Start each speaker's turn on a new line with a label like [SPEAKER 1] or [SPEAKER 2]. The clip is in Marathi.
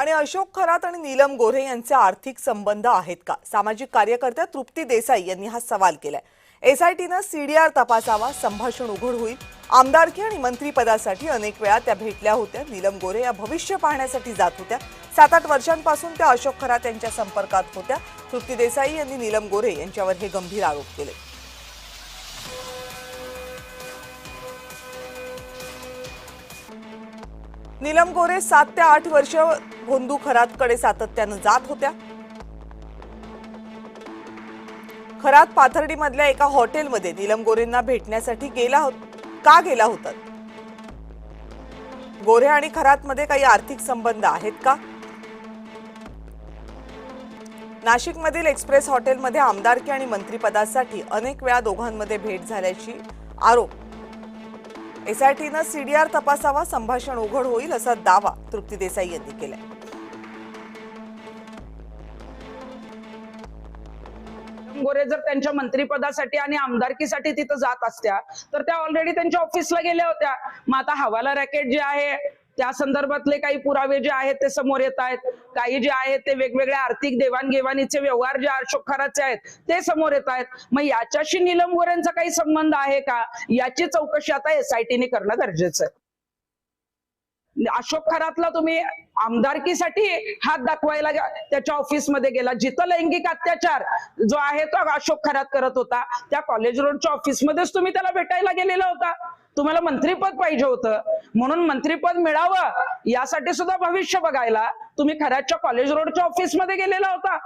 [SPEAKER 1] आणि अशोक खरात आणि नीलम गोऱ्हे यांचे आर्थिक संबंध आहेत का? सामाजिक कार्यकर्त्या तृप्ती देसाई यांनी हा सवाल केलाय। एसआयटीनं सीडीआर तपासावा, संभाषण उघड होईल। आमदारकी आणि मंत्रीपदासाठी अनेक वेळा त्या भेटल्या होत्या। नीलम गोऱ्हे या भविष्य पाहण्यासाठी जात होत्या। 7-8 वर्षांपासून त्या अशोक खरात यांच्या संपर्कात होत्या। तृप्ती देसाई यांनी नीलम गोऱ्हे यांच्यावर हे गंभीर आरोप केले। नीलम गोऱ्हे 7 ते 8 वर्ष भोंदू खरातकडे सातत्याने जात होत्या। खरात पाथर्डीमधल्या एका हॉटेलमध्ये नीलम गोऱ्हेंना भेटण्यासाठी गेला होता? गोऱ्हे आणि खरातमध्ये काही आर्थिक संबंध आहेत का? नाशिकमधील एक्सप्रेस हॉटेलमध्ये आमदारकी आणि मंत्रिपदासाठी अनेक वेळा दोघांमध्ये भेट झाल्याची आरोप। एसआयटीनं सीडीआर तपासावा, संभाषण उघड होईल असा दावा तृप्ती देसाई यांनी केलाय।
[SPEAKER 2] गोरे जर त्यांच्या मंत्रिपदासाठी आणि आमदारकीसाठी तिथं जात असत्या तर त्या ऑलरेडी त्यांच्या ऑफिसला गेल्या होत्या। मग आता हवाला रॅकेट जे आहे त्या संदर्भातले काही पुरावे जे आहेत ते समोर येत आहेत, काही जे आहेत ते वेगवेगळ्या आर्थिक देवाणघेवाणीचे व्यवहार जे अशोक खरातचे आहेत ते समोर येत आहेत। मग याच्याशी नीलम गोऱ्हेंचा काही संबंध आहे का, याची चौकशी आता एसआयटीने करणं गरजेचं आहे। अशोक खरातला तुम्ही आमदारकीसाठी हात दाखवायला त्याच्या ऑफिसमध्ये गेला, जिथं लैंगिक अत्याचार जो आहे तो अशोक खरात करत होता त्या कॉलेज रोडच्या ऑफिसमध्येच तुम्ही त्याला भेटायला गेलेला होता। तुम्हाला मंत्रीपद पाहिजे होतं म्हणून मंत्रीपद मिळावं यासाठी सुद्धा भविष्य बघायला तुम्ही खरातच्या कॉलेज रोडच्या ऑफिसमध्ये गेलेला होता।